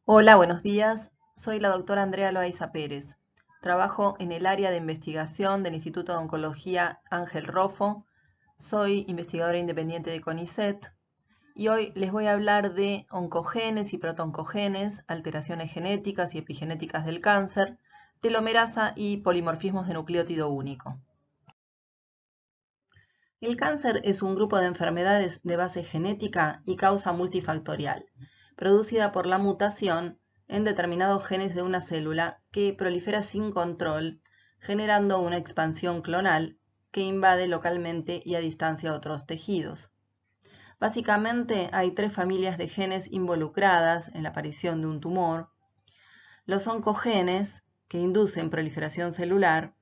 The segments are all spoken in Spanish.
Hola, buenos días. Soy la doctora Andrea Loaiza Pérez. Trabajo en el área de investigación del Instituto de Oncología Ángel Roffo. Soy investigadora independiente de CONICET y hoy les voy a hablar de oncogenes y protooncogenes, alteraciones genéticas y epigenéticas del cáncer, telomerasa y polimorfismos de nucleótido único. El cáncer es un grupo de enfermedades de base genética y causa multifactorial, producida por la mutación en determinados genes de una célula que prolifera sin control, generando una expansión clonal que invade localmente y a distancia otros tejidos. Básicamente hay tres familias de genes involucradas en la aparición de un tumor: los oncogenes, que inducen proliferación celular;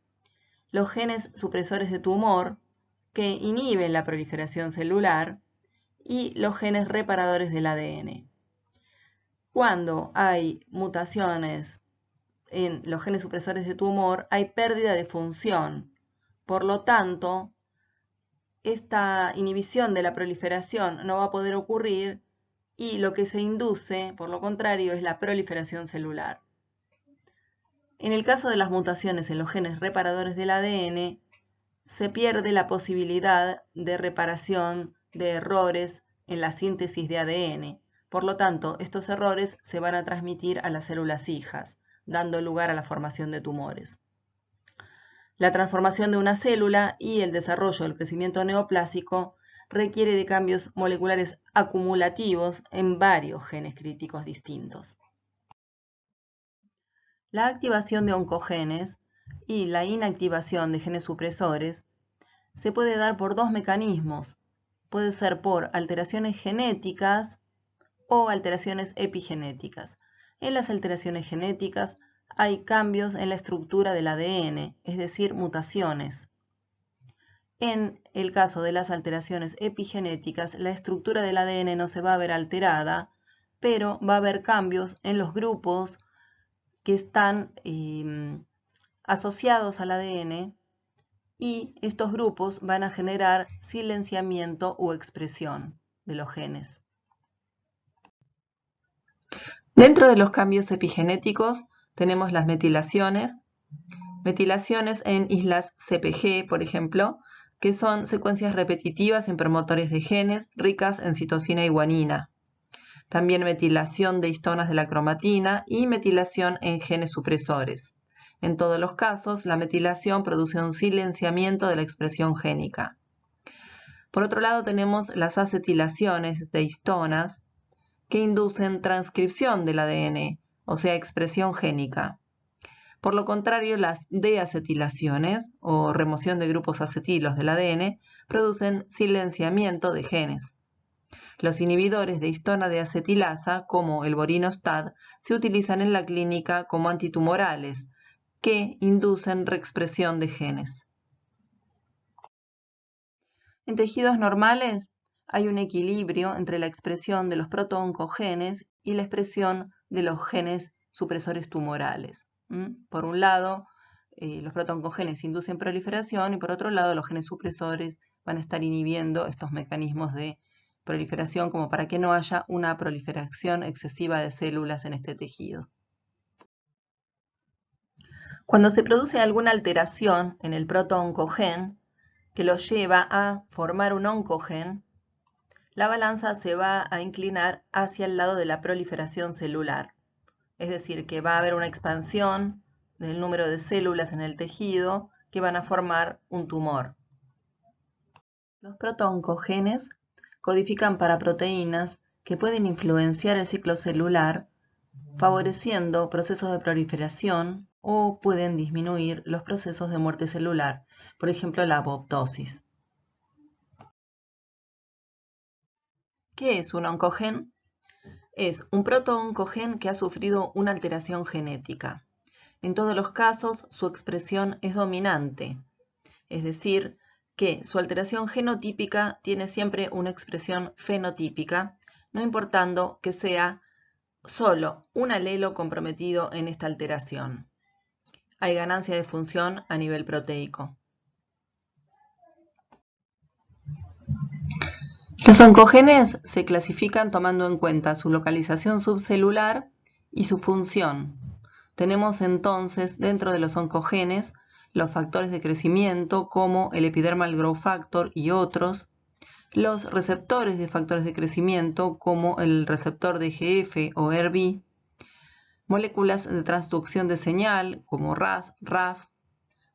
los genes supresores de tumor, que inhiben la proliferación celular; y los genes reparadores del ADN. Cuando hay mutaciones en los genes supresores de tumor, hay pérdida de función. Por lo tanto, esta inhibición de la proliferación no va a poder ocurrir y lo que se induce, por lo contrario, es la proliferación celular. En el caso de las mutaciones en los genes reparadores del ADN, se pierde la posibilidad de reparación de errores en la síntesis de ADN. Por lo tanto, estos errores se van a transmitir a las células hijas, dando lugar a la formación de tumores. La transformación de una célula y el desarrollo del crecimiento neoplásico requiere de cambios moleculares acumulativos en varios genes críticos distintos. La activación de oncogenes y la inactivación de genes supresores se puede dar por dos mecanismos. Puede ser por alteraciones genéticas o alteraciones epigenéticas. En las alteraciones genéticas hay cambios en la estructura del ADN, es decir, mutaciones. En el caso de las alteraciones epigenéticas, la estructura del ADN no se va a ver alterada, pero va a haber cambios en los grupos que están asociados al ADN, y estos grupos van a generar silenciamiento u expresión de los genes. Dentro de los cambios epigenéticos tenemos las metilaciones en islas CpG, por ejemplo, que son secuencias repetitivas en promotores de genes ricas en citosina y guanina. También metilación de histonas de la cromatina y metilación en genes supresores. En todos los casos, la metilación produce un silenciamiento de la expresión génica. Por otro lado, tenemos las acetilaciones de histonas, que inducen transcripción del ADN, o sea, expresión génica. Por lo contrario, las deacetilaciones, o remoción de grupos acetilos del ADN, producen silenciamiento de genes. Los inhibidores de histona deacetilasa, como el vorinostat, se utilizan en la clínica como antitumorales, que inducen reexpresión de genes. En tejidos normales hay un equilibrio entre la expresión de los protooncogenes y la expresión de los genes supresores tumorales. Por un lado, los protooncogenes inducen proliferación y por otro lado los genes supresores van a estar inhibiendo estos mecanismos de proliferación como para que no haya una proliferación excesiva de células en este tejido. Cuando se produce alguna alteración en el protooncogen que lo lleva a formar un oncogen, la balanza se va a inclinar hacia el lado de la proliferación celular. Es decir, que va a haber una expansión del número de células en el tejido que van a formar un tumor. Los protooncogenes codifican para proteínas que pueden influenciar el ciclo celular, favoreciendo procesos de proliferación, o pueden disminuir los procesos de muerte celular, por ejemplo la apoptosis. ¿Qué es un oncogen? Es un protooncogen que ha sufrido una alteración genética. En todos los casos, su expresión es dominante, es decir, que su alteración genotípica tiene siempre una expresión fenotípica, no importando que sea solo un alelo comprometido en esta alteración. Hay ganancia de función a nivel proteico. Los oncogenes se clasifican tomando en cuenta su localización subcelular y su función. Tenemos entonces dentro de los oncogenes los factores de crecimiento como el epidermal growth factor y otros, los receptores de factores de crecimiento como el receptor de EGF o ERB, moléculas de transducción de señal como RAS, RAF,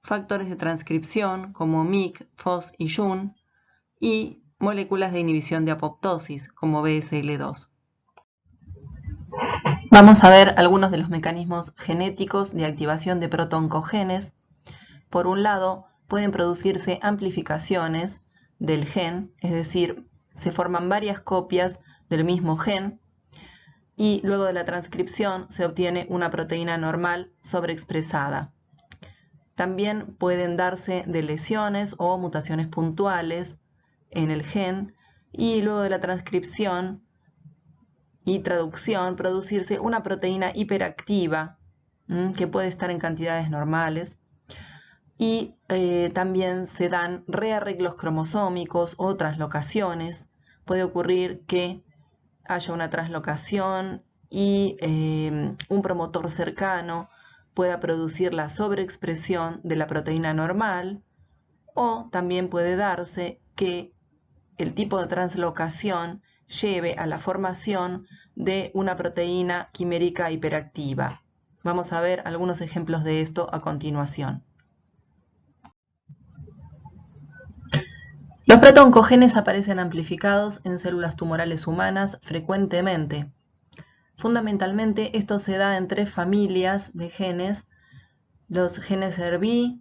factores de transcripción como MYC, FOS y JUN, y moléculas de inhibición de apoptosis como BSL2. Vamos a ver algunos de los mecanismos genéticos de activación de protooncogenes. Por un lado, pueden producirse amplificaciones del gen, es decir, se forman varias copias del mismo gen y luego de la transcripción se obtiene una proteína normal sobreexpresada. También pueden darse de lesiones o mutaciones puntuales en el gen y luego de la transcripción y traducción producirse una proteína hiperactiva que puede estar en cantidades normales y también se dan rearreglos cromosómicos o translocaciones. Puede ocurrir que haya una translocación y un promotor cercano pueda producir la sobreexpresión de la proteína normal, o también puede darse que el tipo de translocación lleve a la formación de una proteína quimérica hiperactiva. Vamos a ver algunos ejemplos de esto a continuación. Los protooncogenes aparecen amplificados en células tumorales humanas frecuentemente. Fundamentalmente esto se da en 3 familias de genes: los genes ERB,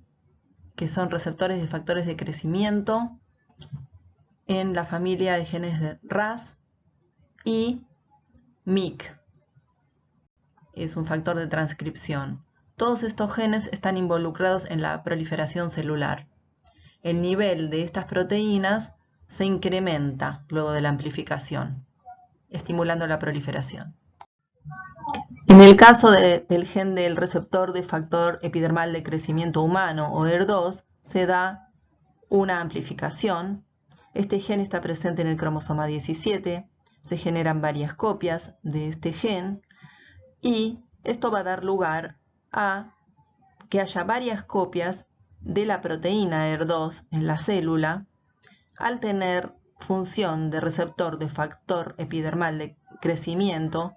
que son receptores de factores de crecimiento, en la familia de genes de RAS, y MYC, es un factor de transcripción. Todos estos genes están involucrados en la proliferación celular. El nivel de estas proteínas se incrementa luego de la amplificación, estimulando la proliferación. En el caso del gen del receptor de factor epidermal de crecimiento humano o ER2, se da una amplificación. Este gen está presente en el cromosoma 17, se generan varias copias de este gen y esto va a dar lugar a que haya varias copias de la proteína ER2 en la célula. Al tener función de receptor de factor epidermal de crecimiento,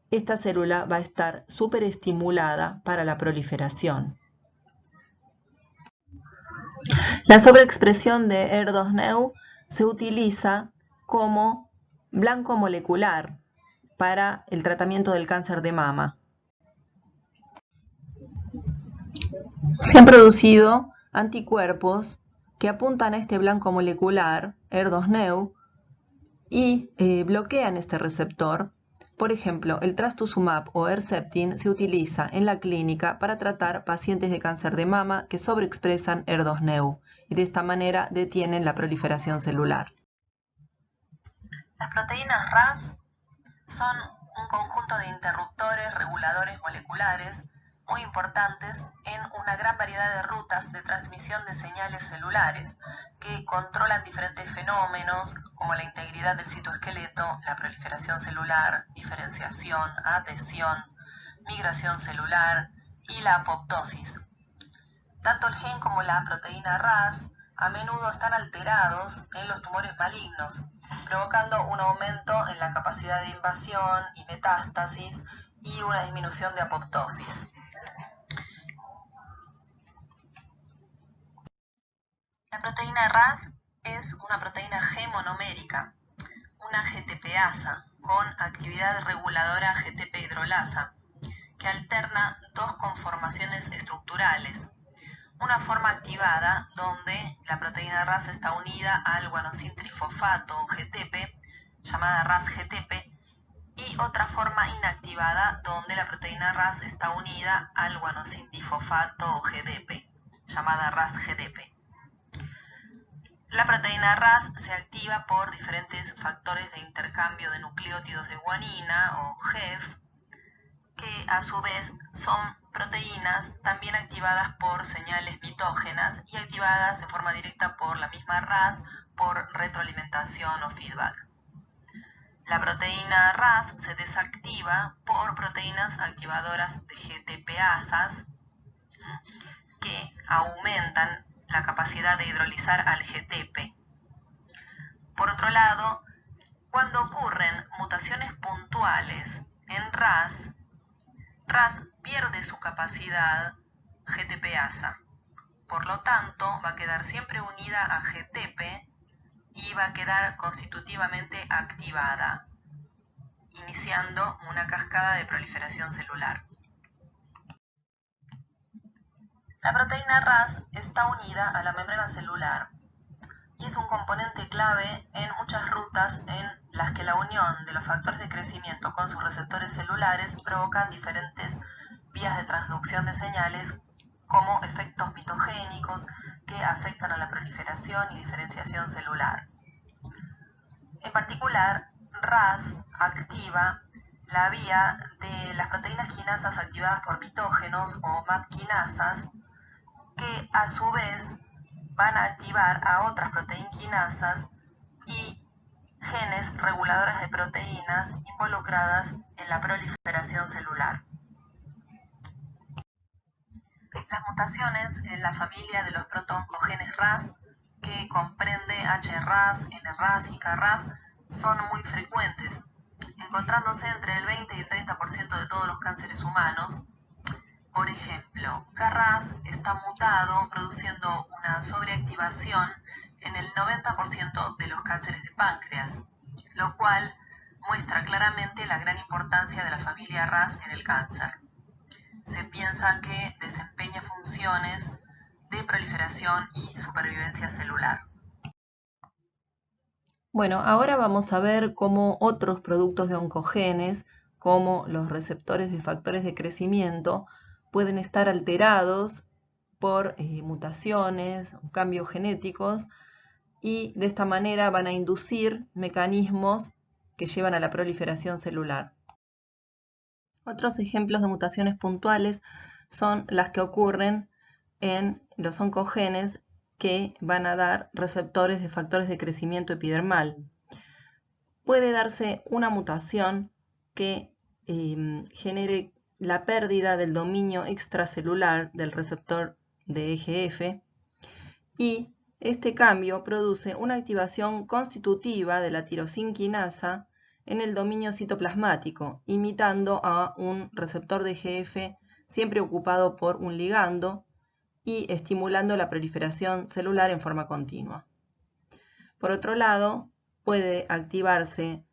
esta célula va a estar superestimulada para la proliferación. La sobreexpresión de ER2-Neu se utiliza como blanco molecular para el tratamiento del cáncer de mama. Se han producido anticuerpos que apuntan a este blanco molecular, ER2-Neu, y bloquean este receptor. Por ejemplo, el trastuzumab o Herceptin se utiliza en la clínica para tratar pacientes de cáncer de mama que sobreexpresan ER2-Neu y de esta manera detienen la proliferación celular. Las proteínas RAS son un conjunto de interruptores reguladores moleculares muy importantes en una gran variedad de rutas de transmisión de señales celulares que controlan diferentes fenómenos como la integridad del citoesqueleto, la proliferación celular, diferenciación, adhesión, migración celular y la apoptosis. Tanto el gen como la proteína RAS a menudo están alterados en los tumores malignos, provocando un aumento en la capacidad de invasión y metástasis y una disminución de apoptosis. La proteína RAS es una proteína G monomérica, una GTPasa con actividad reguladora GTP hidrolasa, que alterna dos conformaciones estructurales. Una forma activada donde la proteína RAS está unida al guanosintrifosfato o GTP, llamada RAS-GTP, y otra forma inactivada donde la proteína RAS está unida al guanosintrifosfato o GDP, llamada RAS-GDP. La proteína RAS se activa por diferentes factores de intercambio de nucleótidos de guanina o GEF, que a su vez son proteínas también activadas por señales mitógenas y activadas en forma directa por la misma RAS por retroalimentación o feedback. La proteína RAS se desactiva por por proteínas activadoras de GTPasas que aumentan la capacidad de hidrolizar al GTP. Por otro lado, cuando ocurren mutaciones puntuales en RAS pierde su capacidad GTPasa. Por lo tanto, va a quedar siempre unida a GTP y va a quedar constitutivamente activada, iniciando una cascada de proliferación celular. La proteína RAS está unida a la membrana celular y es un componente clave en muchas rutas en las que la unión de los factores de crecimiento con sus receptores celulares provocan diferentes vías de transducción de señales como efectos mitogénicos que afectan a la proliferación y diferenciación celular. En particular, RAS activa la vía de las proteínas quinasas activadas por mitógenos o MAP quinasas, que a su vez van a activar a otras proteinquinasas y genes reguladores de proteínas involucradas en la proliferación celular. Las mutaciones en la familia de los protooncogenes RAS, que comprende HRAS, NRAS y KRAS, son muy frecuentes, encontrándose entre el 20 y el 30% de todos los cánceres humanos. Por ejemplo, KRAS está mutado produciendo una sobreactivación en el 90% de los cánceres de páncreas, lo cual muestra claramente la gran importancia de la familia RAS en el cáncer. Se piensa que desempeña funciones de proliferación y supervivencia celular. Bueno, ahora vamos a ver cómo otros productos de oncogenes, como los receptores de factores de crecimiento, pueden estar alterados por mutaciones o cambios genéticos y de esta manera van a inducir mecanismos que llevan a la proliferación celular. Otros ejemplos de mutaciones puntuales son las que ocurren en los oncogenes que van a dar receptores de factores de crecimiento epidermal. Puede darse una mutación que genere la pérdida del dominio extracelular del receptor de EGF y este cambio produce una activación constitutiva de la tirosinquinasa en el dominio citoplasmático, imitando a un receptor de EGF siempre ocupado por un ligando y estimulando la proliferación celular en forma continua. Por otro lado, puede activarse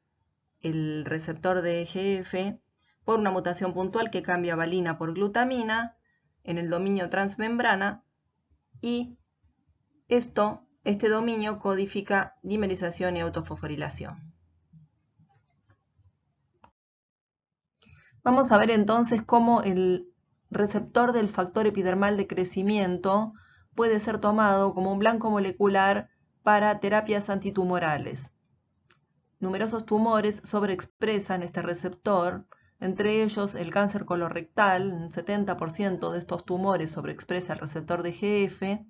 el receptor de EGF por una mutación puntual que cambia valina por glutamina en el dominio transmembrana y este dominio codifica dimerización y autofosforilación. Vamos a ver entonces cómo el receptor del factor epidermal de crecimiento puede ser tomado como un blanco molecular para terapias antitumorales. Numerosos tumores sobreexpresan este receptor, entre ellos el cáncer colorectal, un 70% de estos tumores sobreexpresa el receptor de EGF,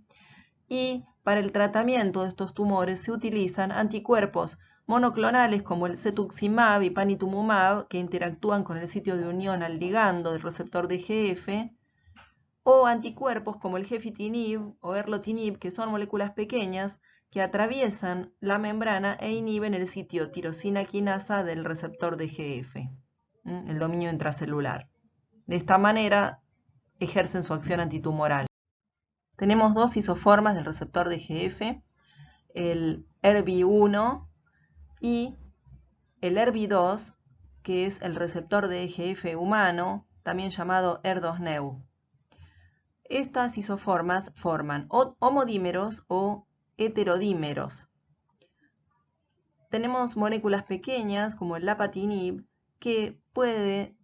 y para el tratamiento de estos tumores se utilizan anticuerpos monoclonales como el cetuximab y panitumumab, que interactúan con el sitio de unión al ligando del receptor de EGF, o anticuerpos como el gefitinib o erlotinib, que son moléculas pequeñas que atraviesan la membrana e inhiben el sitio tirosina quinasa del receptor de EGF, el dominio intracelular. De esta manera ejercen su acción antitumoral. Tenemos dos isoformas del receptor de EGF, el ERBI1 y el ERBI2, que es el receptor de EGF humano, también llamado ER2-neu. Estas isoformas forman homodímeros o heterodímeros. Tenemos moléculas pequeñas como el lapatinib que puede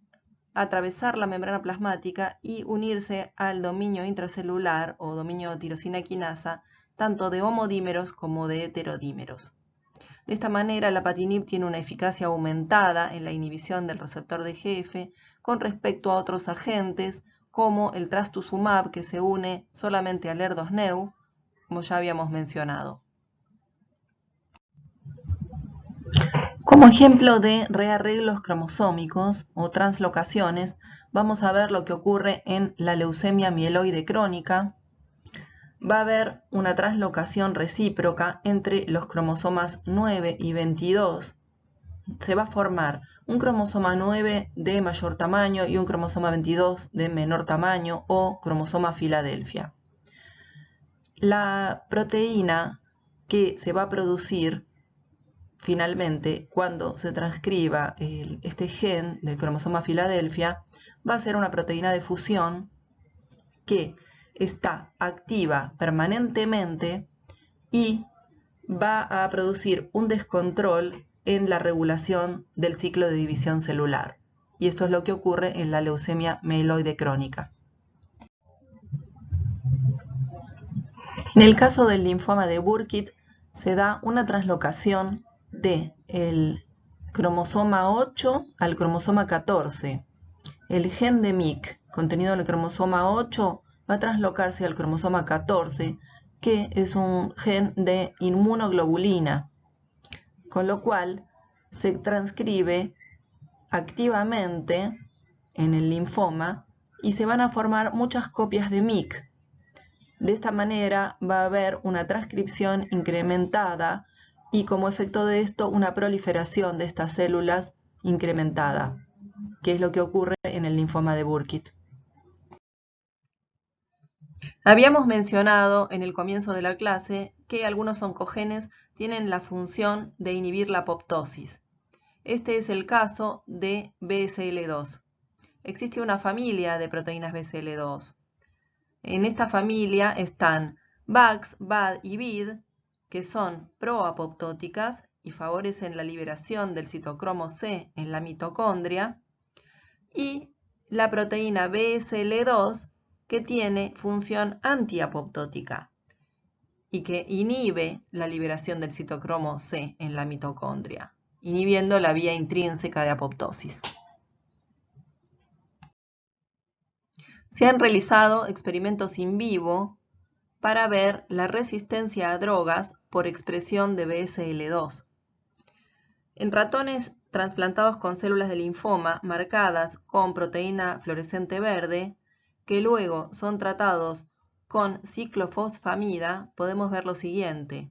atravesar la membrana plasmática y unirse al dominio intracelular o dominio tirosina quinasa, tanto de homodímeros como de heterodímeros. De esta manera, el lapatinib tiene una eficacia aumentada en la inhibición del receptor de EGF con respecto a otros agentes como el trastuzumab, que se une solamente al ER2-neu, como ya habíamos mencionado. Como ejemplo de rearreglos cromosómicos o translocaciones, vamos a ver lo que ocurre en la leucemia mieloide crónica. Va a haber una translocación recíproca entre los cromosomas 9 y 22. Se va a formar un cromosoma 9 de mayor tamaño y un cromosoma 22 de menor tamaño o cromosoma Filadelfia. La proteína que se va a producir finalmente, cuando se transcriba este gen del cromosoma Filadelfia, va a ser una proteína de fusión que está activa permanentemente y va a producir un descontrol en la regulación del ciclo de división celular. Y esto es lo que ocurre en la leucemia mieloide crónica. En el caso del linfoma de Burkitt, se da una translocación del cromosoma 8 al cromosoma 14. El gen de MYC contenido en el cromosoma 8 va a translocarse al cromosoma 14, que es un gen de inmunoglobulina, con lo cual se transcribe activamente en el linfoma y se van a formar muchas copias de MYC. De esta manera va a haber una transcripción incrementada y como efecto de esto una proliferación de estas células incrementada, que es lo que ocurre en el linfoma de Burkitt. Habíamos mencionado en el comienzo de la clase que algunos oncogenes tienen la función de inhibir la apoptosis. Este es el caso de BSL2. Existe una familia de proteínas BSL2. En esta familia están BAX, BAD y BID, que son proapoptóticas y favorecen la liberación del citocromo C en la mitocondria, y la proteína BSL2, que tiene función antiapoptótica y que inhibe la liberación del citocromo C en la mitocondria, inhibiendo la vía intrínseca de apoptosis. Se han realizado experimentos in vivo para ver la resistencia a drogas por expresión de BSL2. En ratones trasplantados con células de linfoma marcadas con proteína fluorescente verde, que luego son tratados con ciclofosfamida, podemos ver lo siguiente.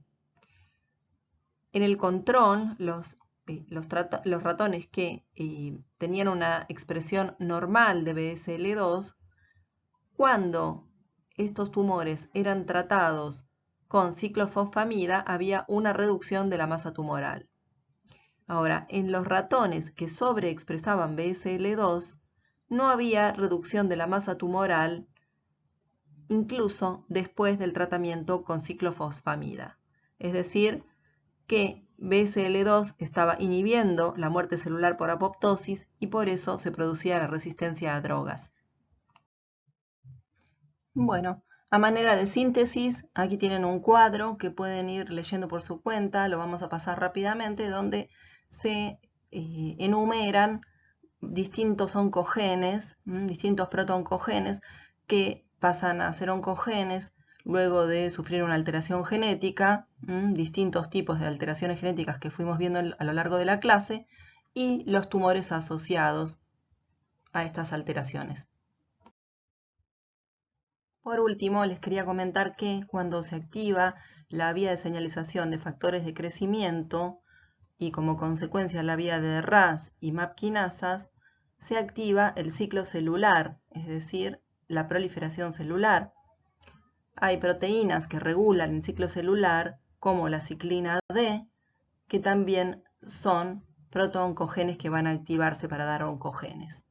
En el control, los ratones que tenían una expresión normal de BSL2, cuando estos tumores eran tratados con ciclofosfamida, había una reducción de la masa tumoral. Ahora, en los ratones que sobreexpresaban BSL2, no había reducción de la masa tumoral, incluso después del tratamiento con ciclofosfamida. Es decir, que BSL2 estaba inhibiendo la muerte celular por apoptosis y por eso se producía la resistencia a drogas. Bueno, a manera de síntesis, aquí tienen un cuadro que pueden ir leyendo por su cuenta, lo vamos a pasar rápidamente, donde se enumeran distintos oncogenes, distintos protooncogenes que pasan a ser oncogenes luego de sufrir una alteración genética, distintos tipos de alteraciones genéticas que fuimos viendo a lo largo de la clase, y los tumores asociados a estas alteraciones. Por último, les quería comentar que cuando se activa la vía de señalización de factores de crecimiento y como consecuencia la vía de RAS y MAP quinasas, se activa el ciclo celular, es decir, la proliferación celular. Hay proteínas que regulan el ciclo celular, como la ciclina D, que también son protooncogenes que van a activarse para dar oncogenes.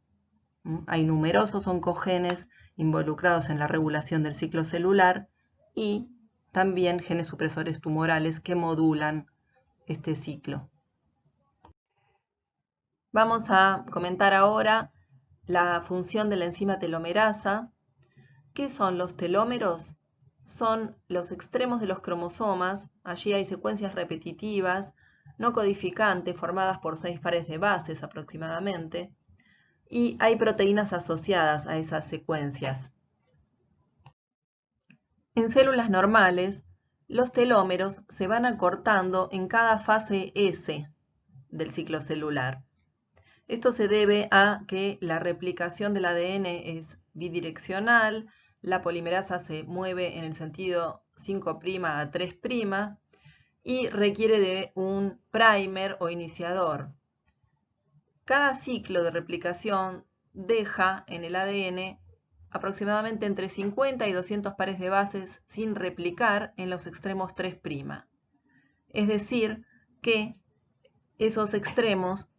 Hay numerosos oncogenes involucrados en la regulación del ciclo celular y también genes supresores tumorales que modulan este ciclo. Vamos a comentar ahora la función de la enzima telomerasa. ¿Qué son los telómeros? Son los extremos de los cromosomas. Allí hay secuencias repetitivas, no codificantes, formadas por 6 pares de bases aproximadamente, y hay proteínas asociadas a esas secuencias. En células normales, los telómeros se van acortando en cada fase S. del ciclo celular. Esto se debe a que la replicación del ADN es bidireccional, la polimerasa se mueve en el sentido 5' a 3' y requiere de un primer o iniciador. Cada ciclo de replicación deja en el ADN aproximadamente entre 50 y 200 pares de bases sin replicar en los extremos 3'. Es decir, que esos extremos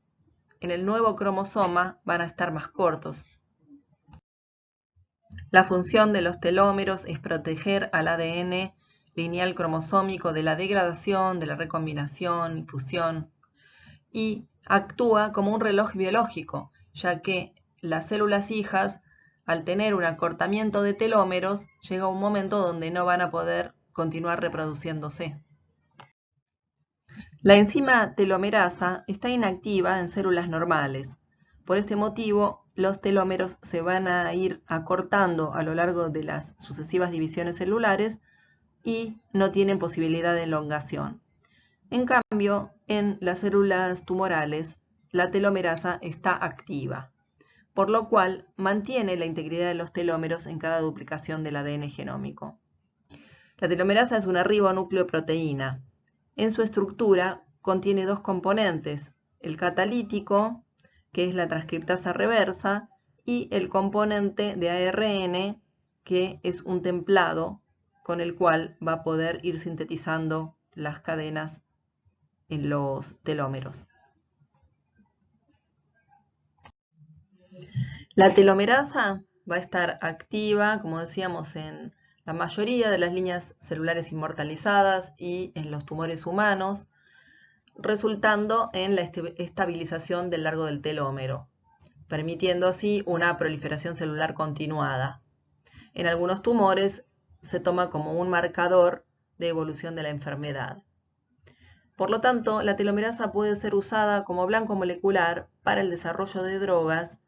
en el nuevo cromosoma van a estar más cortos. La función de los telómeros es proteger al ADN lineal cromosómico de la degradación, de la recombinación y fusión, y actúa como un reloj biológico, ya que las células hijas, al tener un acortamiento de telómeros, llega un momento donde no van a poder continuar reproduciéndose. La enzima telomerasa está inactiva en células normales. Por este motivo, los telómeros se van a ir acortando a lo largo de las sucesivas divisiones celulares y no tienen posibilidad de elongación. En cambio, en las células tumorales, la telomerasa está activa, por lo cual mantiene la integridad de los telómeros en cada duplicación del ADN genómico. La telomerasa es una ribonucleoproteína. En su estructura contiene dos componentes, el catalítico, que es la transcriptasa reversa, y el componente de ARN, que es un templado con el cual va a poder ir sintetizando las cadenas en los telómeros. La telomerasa va a estar activa, como decíamos, en la mayoría de las líneas celulares inmortalizadas y en los tumores humanos, resultando en la estabilización del largo del telómero, permitiendo así una proliferación celular continuada. En algunos tumores se toma como un marcador de evolución de la enfermedad. Por lo tanto, la telomerasa puede ser usada como blanco molecular para el desarrollo de drogas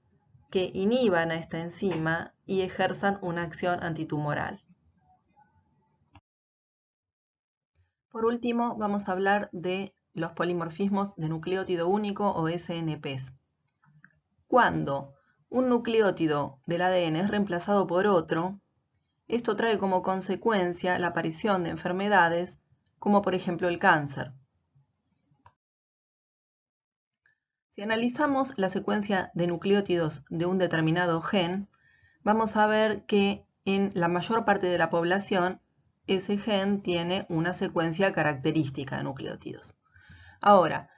que inhiban a esta enzima y ejerzan una acción antitumoral. Por último, vamos a hablar de los polimorfismos de nucleótido único o SNPs. Cuando un nucleótido del ADN es reemplazado por otro, esto trae como consecuencia la aparición de enfermedades como por ejemplo el cáncer. Si analizamos la secuencia de nucleótidos de un determinado gen, vamos a ver que en la mayor parte de la población ese gen tiene una secuencia característica de nucleótidos. Ahora,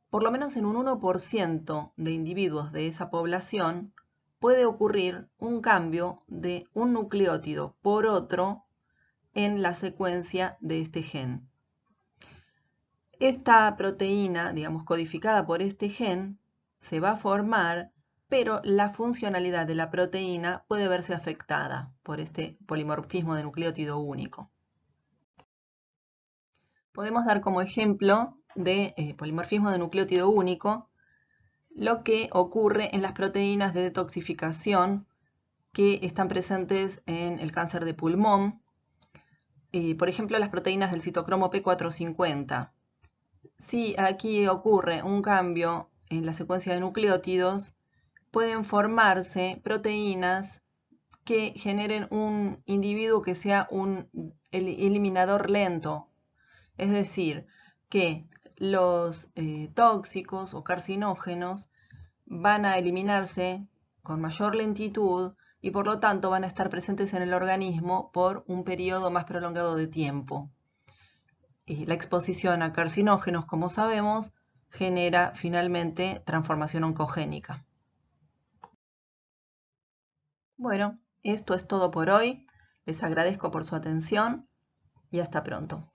por lo menos en un 1% de individuos de esa población puede ocurrir un cambio de un nucleótido por otro en la secuencia de este gen. Esta proteína, digamos, codificada por este gen, se va a formar, pero la funcionalidad de la proteína puede verse afectada por este polimorfismo de nucleótido único. Podemos dar como ejemplo de polimorfismo de nucleótido único lo que ocurre en las proteínas de detoxificación que están presentes en el cáncer de pulmón, por ejemplo las proteínas del citocromo P450. Si aquí ocurre un cambio en la secuencia de nucleótidos, pueden formarse proteínas que generen un individuo que sea un eliminador lento, es decir, que los tóxicos o carcinógenos van a eliminarse con mayor lentitud y por lo tanto van a estar presentes en el organismo por un periodo más prolongado de tiempo. La exposición a carcinógenos, como sabemos, genera finalmente transformación oncogénica. Bueno, esto es todo por hoy. Les agradezco por su atención y hasta pronto.